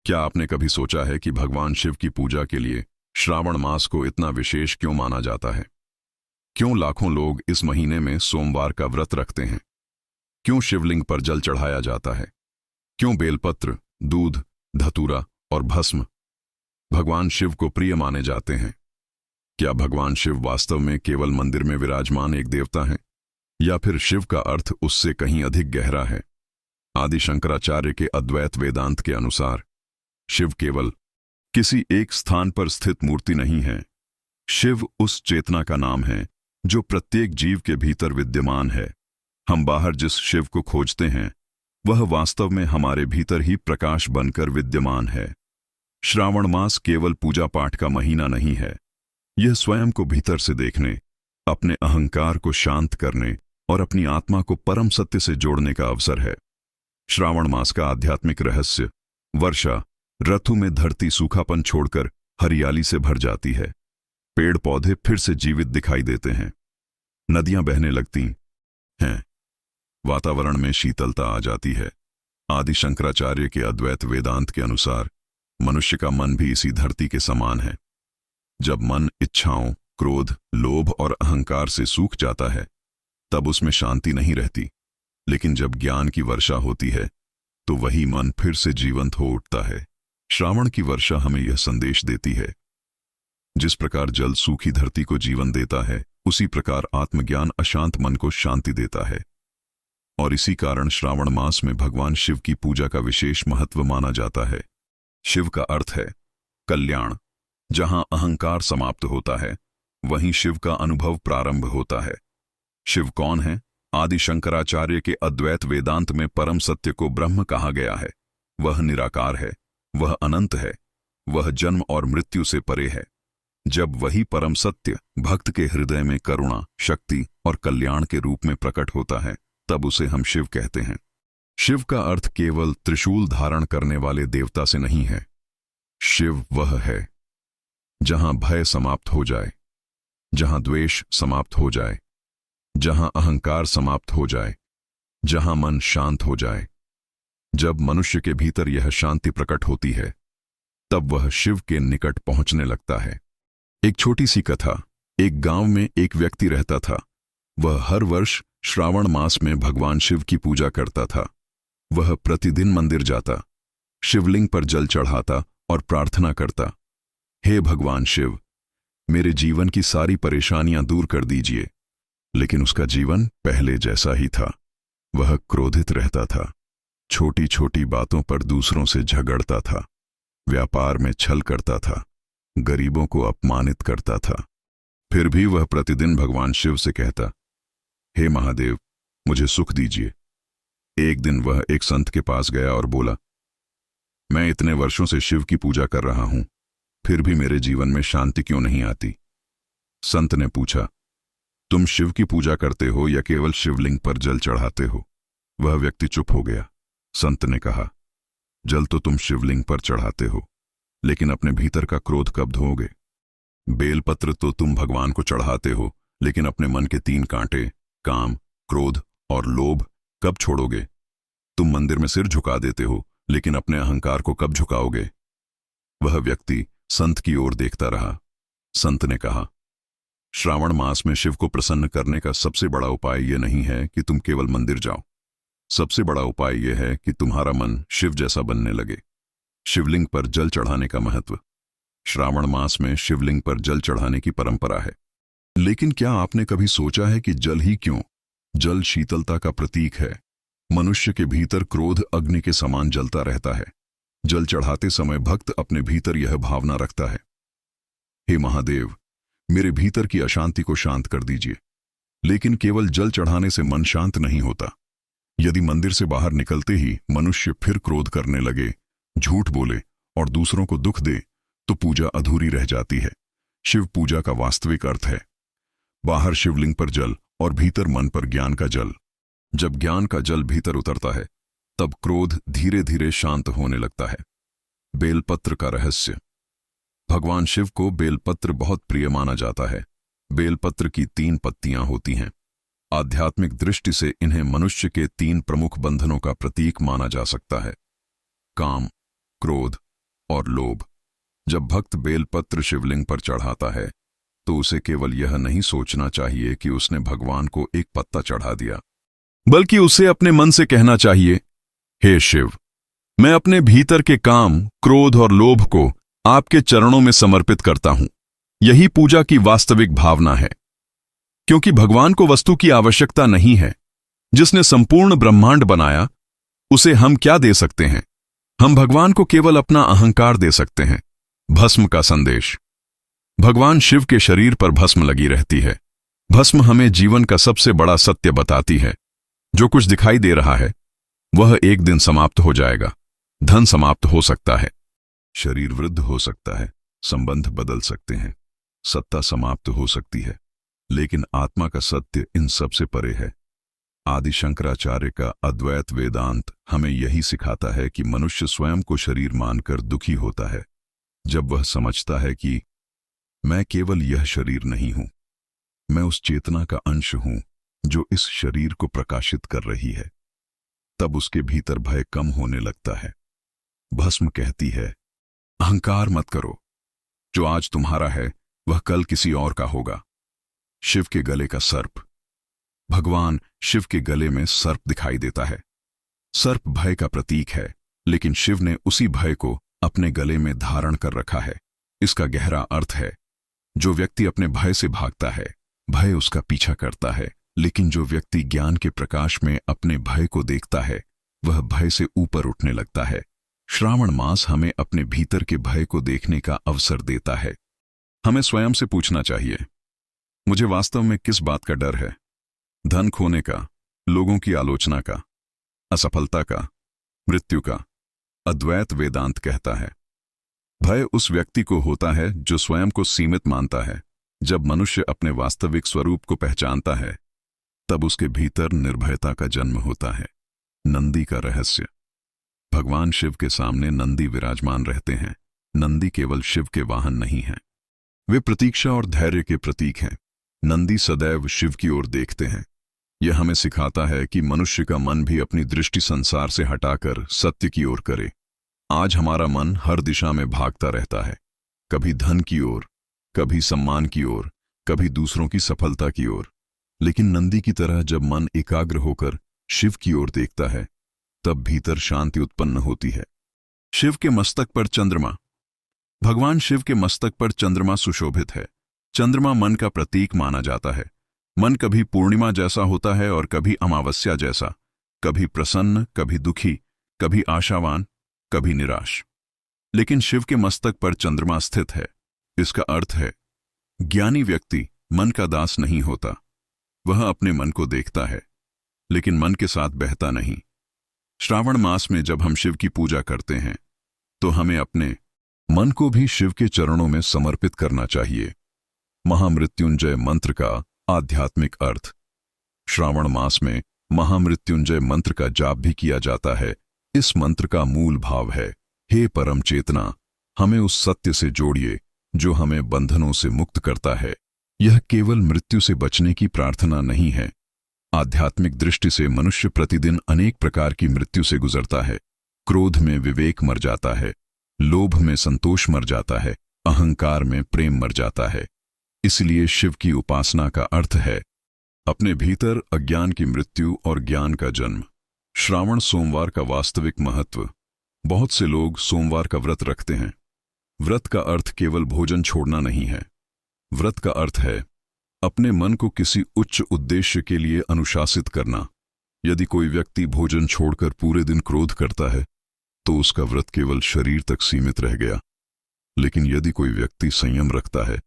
क्या आपने कभी सोचा है कि भगवान शिव की पूजा के लिए श्रावण मास को इतना विशेष क्यों माना जाता है? क्यों लाखों लोग इस महीने में सोमवार का व्रत रखते हैं? क्यों शिवलिंग पर जल चढ़ाया जाता है? क्यों बेलपत्र, दूध, धतूरा और भस्म भगवान शिव को प्रिय माने जाते हैं? क्या भगवान शिव वास्तव में केवल मंदिर में विराजमान एक देवता हैं, या फिर शिव का अर्थ उससे कहीं अधिक गहरा है? आदि शंकराचार्य के अद्वैत वेदांत के अनुसार शिव केवल किसी एक स्थान पर स्थित मूर्ति नहीं है। शिव उस चेतना का नाम है जो प्रत्येक जीव के भीतर विद्यमान है। हम बाहर जिस शिव को खोजते हैं वह वास्तव में हमारे भीतर ही प्रकाश बनकर विद्यमान है। श्रावण मास केवल पूजा पाठ का महीना नहीं है, यह स्वयं को भीतर से देखने, अपने अहंकार को शांत करने और अपनी आत्मा को परम सत्य से जोड़ने का अवसर है। श्रावण मास का आध्यात्मिक रहस्य: वर्षा ऋतु में धरती सूखापन छोड़कर हरियाली से भर जाती है। पेड़ पौधे फिर से जीवित दिखाई देते हैं। नदियां बहने लगती हैं। वातावरण में शीतलता आ जाती है। आदि शंकराचार्य के अद्वैत वेदांत के अनुसार मनुष्य का मन भी इसी धरती के समान है। जब मन इच्छाओं, क्रोध, लोभ और अहंकार से सूख जाता है तब उसमें शांति नहीं रहती। लेकिन जब ज्ञान की वर्षा होती है तो वही मन फिर से जीवंत हो उठता है। श्रावण की वर्षा हमें यह संदेश देती है, जिस प्रकार जल सूखी धरती को जीवन देता है, उसी प्रकार आत्मज्ञान अशांत मन को शांति देता है। और इसी कारण श्रावण मास में भगवान शिव की पूजा का विशेष महत्व माना जाता है। शिव का अर्थ है कल्याण। जहां अहंकार समाप्त होता है वहीं शिव का अनुभव प्रारंभ होता है। शिव कौन है? आदि शंकराचार्य के अद्वैत वेदांत में परम सत्य को ब्रह्म कहा गया है। वह निराकार है, वह अनंत है, वह जन्म और मृत्यु से परे है। जब वही परम सत्य भक्त के हृदय में करुणा, शक्ति और कल्याण के रूप में प्रकट होता है तब उसे हम शिव कहते हैं। शिव का अर्थ केवल त्रिशूल धारण करने वाले देवता से नहीं है। शिव वह है जहां भय समाप्त हो जाए, जहां द्वेष समाप्त हो जाए, जहां अहंकार समाप्त हो जाए, जहां मन शांत हो जाए। जब मनुष्य के भीतर यह शांति प्रकट होती है तब वह शिव के निकट पहुंचने लगता है। एक छोटी सी कथा। एक गांव में एक व्यक्ति रहता था। वह हर वर्ष श्रावण मास में भगवान शिव की पूजा करता था। वह प्रतिदिन मंदिर जाता, शिवलिंग पर जल चढ़ाता और प्रार्थना करता, हे भगवान शिव, मेरे जीवन की सारी परेशानियां दूर कर दीजिए। लेकिन उसका जीवन पहले जैसा ही था। वह क्रोधित रहता था, छोटी छोटी बातों पर दूसरों से झगड़ता था, व्यापार में छल करता था, गरीबों को अपमानित करता था। फिर भी वह प्रतिदिन भगवान शिव से कहता, हे महादेव, मुझे सुख दीजिए। एक दिन वह एक संत के पास गया और बोला, मैं इतने वर्षों से शिव की पूजा कर रहा हूं, फिर भी मेरे जीवन में शांति क्यों नहीं आती? संत ने पूछा, तुम शिव की पूजा करते हो या केवल शिवलिंग पर जल चढ़ाते हो? वह व्यक्ति चुप हो गया। संत ने कहा, जल तो तुम शिवलिंग पर चढ़ाते हो, लेकिन अपने भीतर का क्रोध कब धोओगे? बेलपत्र तो तुम भगवान को चढ़ाते हो, लेकिन अपने मन के 3 कांटे, काम, क्रोध और लोभ कब छोड़ोगे? तुम मंदिर में सिर झुका देते हो, लेकिन अपने अहंकार को कब झुकाओगे? वह व्यक्ति संत की ओर देखता रहा। संत ने कहा, श्रावण मास में शिव को प्रसन्न करने का सबसे बड़ा उपाय यह नहीं है कि तुम केवल मंदिर जाओ। सबसे बड़ा उपाय यह है कि तुम्हारा मन शिव जैसा बनने लगे। शिवलिंग पर जल चढ़ाने का महत्व। श्रावण मास में शिवलिंग पर जल चढ़ाने की परंपरा है। लेकिन क्या आपने कभी सोचा है कि जल ही क्यों? जल शीतलता का प्रतीक है। मनुष्य के भीतर क्रोध अग्नि के समान जलता रहता है। जल चढ़ाते समय भक्त अपने भीतर यह भावना रखता है, हे महादेव, मेरे भीतर की अशांति को शांत कर दीजिए। लेकिन केवल जल चढ़ाने से मन शांत नहीं होता। यदि मंदिर से बाहर निकलते ही मनुष्य फिर क्रोध करने लगे, झूठ बोले और दूसरों को दुख दे, तो पूजा अधूरी रह जाती है। शिव पूजा का वास्तविक अर्थ है बाहर शिवलिंग पर जल और भीतर मन पर ज्ञान का जल। जब ज्ञान का जल भीतर उतरता है तब क्रोध धीरे धीरे शांत होने लगता है। बेलपत्र का रहस्य। भगवान शिव को बेलपत्र बहुत प्रिय माना जाता है। बेलपत्र की 3 पत्तियां होती हैं। आध्यात्मिक दृष्टि से इन्हें मनुष्य के 3 प्रमुख बंधनों का प्रतीक माना जा सकता है: काम, क्रोध और लोभ। जब भक्त बेलपत्र शिवलिंग पर चढ़ाता है तो उसे केवल यह नहीं सोचना चाहिए कि उसने भगवान को एक पत्ता चढ़ा दिया, बल्कि उसे अपने मन से कहना चाहिए, हे शिव, मैं अपने भीतर के काम, क्रोध और लोभ को आपके चरणों में समर्पित करता हूं। यही पूजा की वास्तविक भावना है, क्योंकि भगवान को वस्तु की आवश्यकता नहीं है। जिसने संपूर्ण ब्रह्मांड बनाया, उसे हम क्या दे सकते हैं? हम भगवान को केवल अपना अहंकार दे सकते हैं। भस्म का संदेश। भगवान शिव के शरीर पर भस्म लगी रहती है। भस्म हमें जीवन का सबसे बड़ा सत्य बताती है। जो कुछ दिखाई दे रहा है वह एक दिन समाप्त हो जाएगा। धन समाप्त हो सकता है, शरीर वृद्ध हो सकता है, संबंध बदल सकते हैं, सत्ता समाप्त हो सकती है, लेकिन आत्मा का सत्य इन सब से परे है। आदि शंकराचार्य का अद्वैत वेदांत हमें यही सिखाता है कि मनुष्य स्वयं को शरीर मानकर दुखी होता है। जब वह समझता है कि मैं केवल यह शरीर नहीं हूं, मैं उस चेतना का अंश हूं जो इस शरीर को प्रकाशित कर रही है, तब उसके भीतर भय कम होने लगता है। भस्म कहती है, अहंकार मत करो। जो आज तुम्हारा है वह कल किसी और का होगा। शिव के गले का सर्प। भगवान शिव के गले में सर्प दिखाई देता है। सर्प भय का प्रतीक है, लेकिन शिव ने उसी भय को अपने गले में धारण कर रखा है। इसका गहरा अर्थ है, जो व्यक्ति अपने भय से भागता है, भय उसका पीछा करता है, लेकिन जो व्यक्ति ज्ञान के प्रकाश में अपने भय को देखता है, वह भय से ऊपर उठने लगता है। श्रावण मास हमें अपने भीतर के भय को देखने का अवसर देता है। हमें स्वयं से पूछना चाहिए, मुझे वास्तव में किस बात का डर है? धन खोने का, लोगों की आलोचना का, असफलता का, मृत्यु का? अद्वैत वेदांत कहता है, भय उस व्यक्ति को होता है जो स्वयं को सीमित मानता है। जब मनुष्य अपने वास्तविक स्वरूप को पहचानता है, तब उसके भीतर निर्भयता का जन्म होता है। नंदी का रहस्य। भगवान शिव के सामने नंदी विराजमान रहते हैं। नंदी केवल शिव के वाहन नहीं हैं, वे प्रतीक्षा और धैर्य के प्रतीक हैं। नंदी सदैव शिव की ओर देखते हैं। यह हमें सिखाता है कि मनुष्य का मन भी अपनी दृष्टि संसार से हटाकर सत्य की ओर करे। आज हमारा मन हर दिशा में भागता रहता है, कभी धन की ओर, कभी सम्मान की ओर, कभी दूसरों की सफलता की ओर। लेकिन नंदी की तरह जब मन एकाग्र होकर शिव की ओर देखता है, तब भीतर शांति उत्पन्न होती है। शिव के मस्तक पर चंद्रमा। भगवान शिव के मस्तक पर चंद्रमा सुशोभित है। चंद्रमा मन का प्रतीक माना जाता है। मन कभी पूर्णिमा जैसा होता है और कभी अमावस्या जैसा, कभी प्रसन्न, कभी दुखी, कभी आशावान, कभी निराश। लेकिन शिव के मस्तक पर चंद्रमा स्थित है। इसका अर्थ है, ज्ञानी व्यक्ति मन का दास नहीं होता। वह अपने मन को देखता है, लेकिन मन के साथ बहता नहीं। श्रावण मास में जब हम शिव की पूजा करते हैं, तो हमें अपने मन को भी शिव के चरणों में समर्पित करना चाहिए। महामृत्युंजय मंत्र का आध्यात्मिक अर्थ। श्रावण मास में महामृत्युंजय मंत्र का जाप भी किया जाता है। इस मंत्र का मूल भाव है, हे परम चेतना, हमें उस सत्य से जोड़िए जो हमें बंधनों से मुक्त करता है। यह केवल मृत्यु से बचने की प्रार्थना नहीं है। आध्यात्मिक दृष्टि से मनुष्य प्रतिदिन अनेक प्रकार की मृत्यु से गुजरता है। क्रोध में विवेक मर जाता है, लोभ में संतोष मर जाता है, अहंकार में प्रेम मर जाता है। इसलिए शिव की उपासना का अर्थ है अपने भीतर अज्ञान की मृत्यु और ज्ञान का जन्म। श्रावण सोमवार का वास्तविक महत्व। बहुत से लोग सोमवार का व्रत रखते हैं। व्रत का अर्थ केवल भोजन छोड़ना नहीं है। व्रत का अर्थ है अपने मन को किसी उच्च उद्देश्य के लिए अनुशासित करना। यदि कोई व्यक्ति भोजन छोड़कर पूरे दिन क्रोध करता है, तो उसका व्रत केवल शरीर तक सीमित रह गया। लेकिन यदि कोई व्यक्ति संयम रखता है,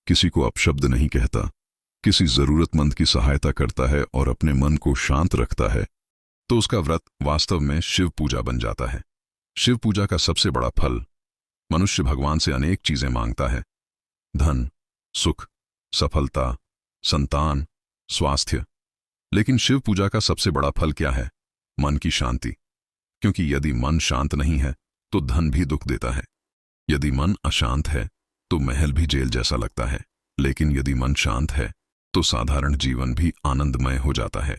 किसी को अपशब्द नहीं कहता, किसी जरूरतमंद की सहायता करता है और अपने मन को शांत रखता है, तो उसका व्रत वास्तव में शिव पूजा बन जाता है। शिव पूजा का सबसे बड़ा फल। मनुष्य भगवान से अनेक चीजें मांगता है, धन, सुख, सफलता, संतान, स्वास्थ्य। लेकिन शिव पूजा का सबसे बड़ा फल क्या है? मन की शांति। क्योंकि यदि मन शांत नहीं है तो धन भी दुख देता है। यदि मन अशांत है तो महल भी जेल जैसा लगता है। लेकिन यदि मन शांत है तो साधारण जीवन भी आनंदमय हो जाता है।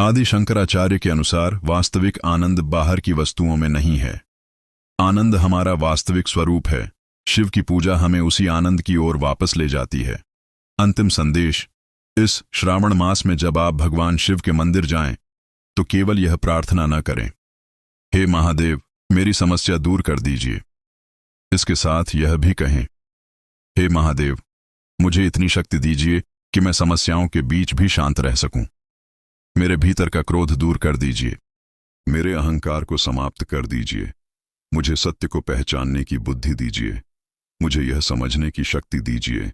आदि शंकराचार्य के अनुसार वास्तविक आनंद बाहर की वस्तुओं में नहीं है, आनंद हमारा वास्तविक स्वरूप है। शिव की पूजा हमें उसी आनंद की ओर वापस ले जाती है। अंतिम संदेश। इस श्रावण मास में जब आप भगवान शिव के मंदिर जाएं, तो केवल यह प्रार्थना न करें, हे महादेव, मेरी समस्या दूर कर दीजिए। इसके साथ यह भी कहें, हे महादेव, मुझे इतनी शक्ति दीजिए कि मैं समस्याओं के बीच भी शांत रह सकूं। मेरे भीतर का क्रोध दूर कर दीजिए। मेरे अहंकार को समाप्त कर दीजिए। मुझे सत्य को पहचानने की बुद्धि दीजिए। मुझे यह समझने की शक्ति दीजिए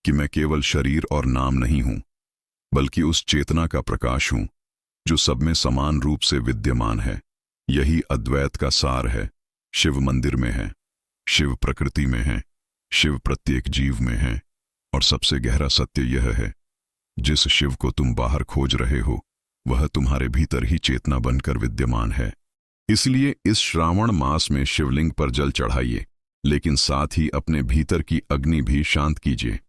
कि मैं केवल शरीर और नाम नहीं हूं, बल्कि उस चेतना का प्रकाश हूं जो सब में समान रूप से विद्यमान है। यही अद्वैत का सार है। शिव मंदिर में है, शिव प्रकृति में है, शिव प्रत्येक जीव में है। और सबसे गहरा सत्य यह है, जिस शिव को तुम बाहर खोज रहे हो, वह तुम्हारे भीतर ही चेतना बनकर विद्यमान है। इसलिए इस श्रावण मास में शिवलिंग पर जल चढ़ाइए, लेकिन साथ ही अपने भीतर की अग्नि भी शांत कीजिए।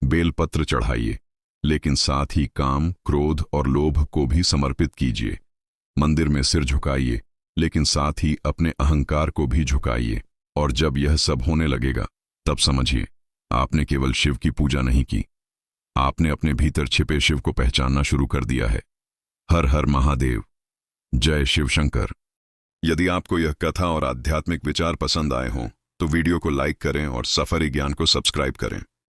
बेलपत्र चढ़ाइए, लेकिन साथ ही काम, क्रोध और लोभ को भी समर्पित कीजिए। मंदिर में सिर झुकाइए, लेकिन साथ ही अपने अहंकार को भी झुकाइए। और जब यह सब होने लगेगा, तब समझिए, आपने केवल शिव की पूजा नहीं की, आपने अपने भीतर छिपे शिव को पहचानना शुरू कर दिया है। हर हर महादेव। जय शिव शंकर। यदि आपको यह कथा और आध्यात्मिक विचार पसंद आए हों, तो वीडियो को लाइक करें और सफरी ज्ञान को सब्सक्राइब करें।